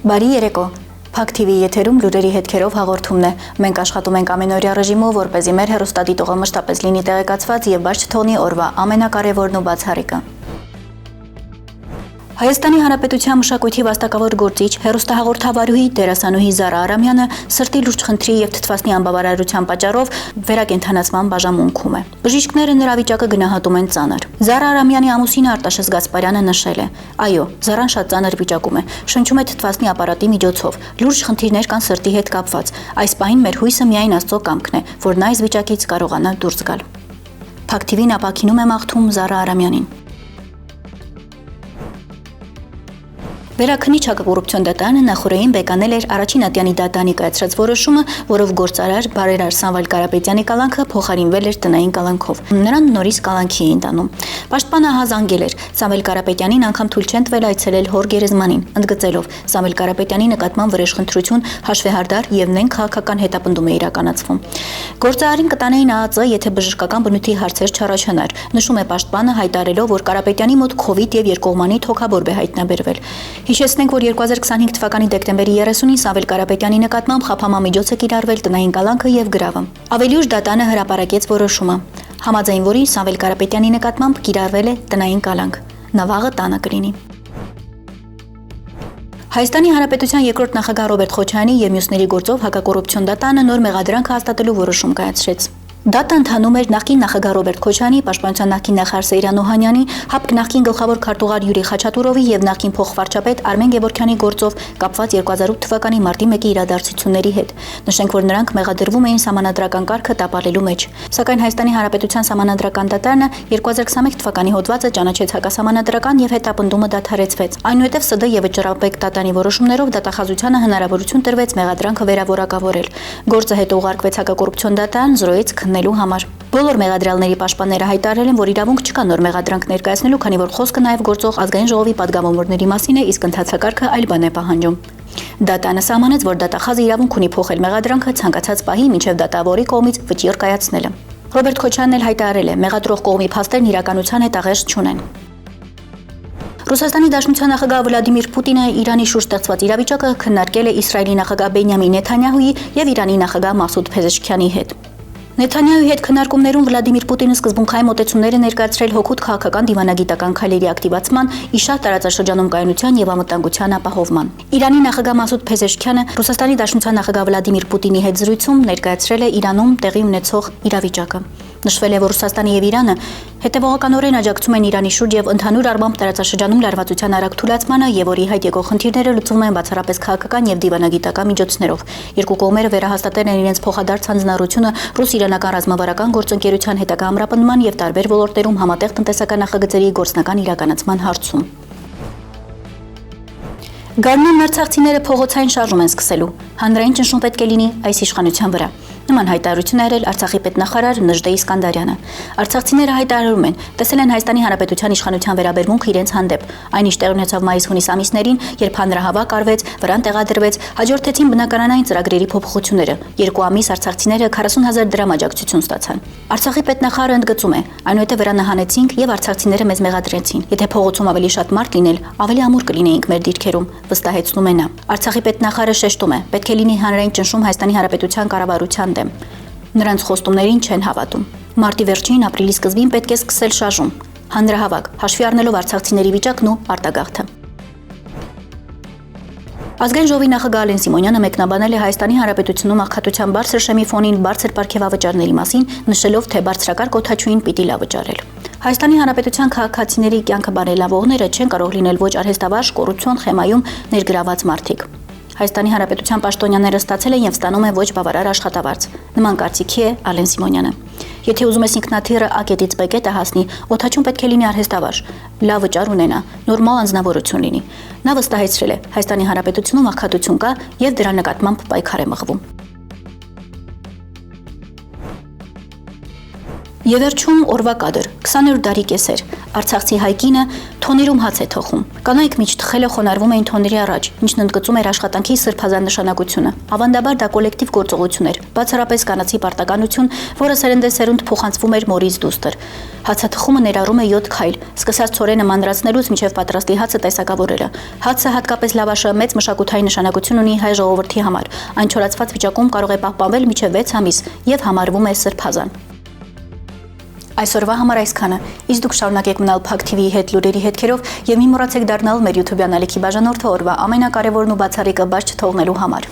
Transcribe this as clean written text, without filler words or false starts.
Բարի երեկո, Փակ TV եթերում լուրերի հետքերով հաղորդումն է։ Մենք աշխատում ենք ամենօրյա ռեժիմով, որպեսզի մեր հեռուստադիտողը մշտապես լինի տեղեկացված եւ բաց չթողնի օրվա ամենակարևորն ու բացառիկը։ Հայաստանի Հանրապետության մշակույթի վաստակավոր գործիչ, հեռուստահաղորդավարուհի, դերասանուհի Զարա Արամյանը սրտի լուրջ խնդրի եւ թթվասնի անբավարարության պատճառով վերակենդանացման բաժանմունքում է։ Բժիշկները նրա վիճակը գնահատում են ծանր։ Զարա Արամյանի ամուսինը Արտաշես Գասպարյանը նշել է. «Այո, Զարան շատ ծանր վիճակում է, շնչում է թթվասնի ապարատի միջոցով, լուրջ խնդիրներ կան սրտի հետ կապված։ Այս պահին մեր հույսը միայն Աստծո կամքն է, որ նա այս վիճակից կարողանա դուրս գալ»։ Փակ TV-ն ապաքինում է մաղթում Զարա Արամյանին։ Վերաքննիչ հակակոռուպցիոն դատարանը նախորդին բեկանել էր առաջին ատյանի դատանի կայացրած որոշումը, որով գործարար բարերար Սամվել Կարապետյանի կալանքը փոխարինվել էր տնային կալանքով։ Նրան նորից կալանքի էին տանում։ Պաշտպանը հազանգել էր Սամվել Կարապետյանին անգամ թույլ չեն տվել այցելել հոր գերեզմանին, ընդգծելով Սամվել Կարապետյանի նկատմամբ վրեժխնդրություն, հաշվեհարդար եւ նույն քաղաքական հետապնդում է իրականացվում։ Գործարարին կտանեին ԱԱԾ, եթե բժշկական բնույթի հարցեր չառաջանար, նշում է պաշտպանը, հայտարարելով, որ Կարապետյանի մոտ COVID եւ երկկողմանի թոքաբորբ է հայտնաբերվել։ Հիշեցնենք, որ 2025 թվականի դեկտեմբերի 30-ին Սամվել Կարապետյանի նկատմամբ խափամամիջոց է կիրառվել տնային կալանքը եւ գրավը։ Ավելի ուշ դատանը հրապարակեց որոշումը, համաձայն որի Սամվել Կարապետյանի նկատմամբ կիրառվել է տնային կալանք։ Նա վաղը տանը կլինի։ Հայաստանի Հանրապետության երկրորդ նախագահ Ռոբերտ Քոչարյանի եւ մյուսների գործով հակակոռուպցիոն դատանը նոր մեղադրանք հաստատելու որոշում կայացրեց։ Դատը ընթանում էր նախկին նախագահ Ռոբերտ Քոչարյանի, պաշտպանության նախկին նախարար Սեյրան Օհանյանի, ՀԱՊԿ նախկին գլխավոր քարտուղար Յուրի Խաչատուրովի եւ նախկին փոխվարչապետ Արմեն Գևորգյանի գործով կապված 2008 թվականի մարտի 1-ի իրադարձությունների հետ։ Նշենք, որ նրանք մեղադրվում էին սահմանադրական կարգը տապալելու մեջ։ Սակայն Հայաստանի Հանրապետության սահմանադրական դատարանը 2021 թվականի հոդվածը ճանաչեց հակասահմանադրական եւ հետապնդումը դադարեցվեց։ Այնուհետև ՍԴ եւ Վճռապետ դատանի որոշումներով դատախազությանը հնարավորություն տրվեց մեղադրանքը վերավորակավորել։ Գործը հետո ուղարկվեց հակակոռուպցիոն դատարան զրոյեց համար։ Բոլոր մեղադրյալների պաշտպանները հայտարարել են, որ իրավունք չկա նոր մեղադրանք ներկայացնելու, քանի որ խոսքը նաև գործող ազգային ժողովի падգամավորների մասին է, իսկ ընթացակարգը այլ բան է պահանջում։ Դատանը սահմանեց, որ դատախազը իրավունք ունի փոխել մեղադրանքը ցանկացած պահի մինչև դատավորի կողմից վճիռ կայացնելը։ Ռոբերտ Քոչարյանն էլ հայտարարել է, մեղադրող կողմի փաստերն իրականության հետ աղերս չունեն։ Ռուսաստանի Դաշնության նախագահ Վլադիմիր Պուտինը Իրանի շուրջ ստեղծված իրավիճակը քննարկել է Իսրայելի նախագահ Բենյամին Նեթանյահուի եւ Իրանի նախագահ Մասուդ Փեզեշքյանի հետ։ Նեթանյահուի հետ քննարկումներում Վլադիմիր Պուտինը սկզբունքային մոտեցումներ է ներկայացրել հօգուտ քաղաքական դիվանագիտական քայլերի ակտիվացման, իշահ տարածաշրջանում կայունության եւ անվտանգության ապահովման։ Իրանի նախագահ Մասուդ Փեզեշքյանը Ռուսաստանի Դաշնության նախագահ Վլադիմիր Պուտինի հետ զրույցում ներկայացրել է Իրանում տեղի ունեցող իրավիճակը։ Նշվել է, որ Ռուսաստանը եւ Իրանը հետևողականորեն աջակցում են Իրանի շուրջ եւ ընդհանուր առմամբ տարածաշրջանում լարվածության արագ թուլացմանը եւ որի հայտ եկող խնդիրները լուծվում են բացառապես քաղաքական եւ դիվանագիտական միջոցներով։ Երկու կողմերը վերահաստատել են իրենց փոխադարձ հանձնառությունը ռուս-իրանական ռազմավարական գործընկերության հետագա ամրապնդման եւ տարբեր ոլորտերում համատեղ տնտեսական նախագծերի գործնական իրականացման հարցում։ Գարնան արցախցիները փողոցային շարժում են սկսելու։ Հանրային ճնշում պետք է լինի այս իշխանության վրա։ Նման հայտարարություն է արել Արցախի պետնախարար Նժդե Իսկանդարյանը։ Արցախցիները հայտարարում են, տեսել են Հայաստանի Հանրապետության իշխանության վերաբերմունք իրենց հանդեպ։ Այն ինչ տեղի ունեցավ մայիս-հունիս ամիսներին, երբ հանրահավաք արվեց, վրան տեղադրվեց, հաջորդեցին բնակարանային ծրագրերի փոփոխությունները։ 2 ամիս արցախցիները 40,000 դրամ աջակցություն ստացան։ Արցախի պետնախարարը ընդգծում է, այնուհետև վրանը հանեցինք եւ արցախցիները մեզ մեղադրեցին։ Եթե փողոցում ավելի շատ մարդ լինել, ավելի ամուր կլինեինք մեր դիրքերում, վստահեցնում է նա։ Արցախի պետնախարարը շեշտում է, պետք է լինի հանրային ճնշում Հայաստանի Հանրապետության կառավարության դեմ։ Նրանց խոստումներին չեն հավատում։ Մարտի վերջին, ապրիլի սկզբին պետք է սկսել շարժում, հանրահավաք, հաշվի առնելով արցախցիների վիճակն ու արտագաղթը։ Ազգային ժողովի նախագահ Ալեն Սիմոնյանը մեկնաբանել է Հայաստանի Հանրապետությունում աղքատության բարձր շեմի ֆոնին բարձր պարգևավճարների մասին, նշելով, թե բարձրակարգ օդաչուին պիտի լավ վճարել։ Հայաստանի Հանրապետության քաղաքացիների կյանքը բարելավողները չեն կարող լինել ոչ արհեստավարժ, կոռուպցիոն խեմայում ներգրաված մարդիկ։ Հայաստանի Հանրապետության պաշտոնյաները ստացել են եւ ստանում են ոչ բավարար աշխատավարձ։ Նման կարծիքի է Ալեն Սիմոնյանը։ Եթե ուզում ես ինքնաթիռը A կետից B կետը հասնի, օդաչուն պետք է լինի արհեստավարժ, լավ վճար ունենա, նորմալ անձնավորություն լինի։ Նա վստահեցրել է, Հայաստանի Հանրապետությունում աղքատություն կա եւ դրա նկատմամբ պայքար է մղվում։ Եվ վերջում օրվա կադր 20-րդ դարի կեսեր Արցախցի հայկինը թոնիրում հաց է թողում։ Կանայք միշտ թխելը խոնարհվում էին թոնիրի առաջ, ինչն ընդգծում էր աշխատանքի սրբազան նշանակությունը։ Ավանդաբար դա կոլեկտիվ գործողություն էր, բացառապես կանացի պարտականություն, որը սերնդեսերունդ փոխանցվում էր մորից դուստր։ Հացաթխումը ներառում է 7 քայլ, սկսած ցորենը մանրացնելուց մինչև պատրաստի հացը տեսակավորելը։ Հացը, հատկապես լավաշը, մեծ մշակութային նշանակություն ունի հայ ժողովրդի համար։ Այն չորացված վիճակում կարող է պահպանվել մինչև 6 ամիս եւ համարվում է սրբազան։ Այսօրվա համար այսքանը, իսկ դուք շարունակեք մնալ Փակ TV-ի հետ լուրերի հետքերով եւ մի մոռացեք դառնալ մեր YouTube-յան ալիքի բաժանորդը օրվա ամենակարևորն ու բացառիկը բաց չթողնելու համար։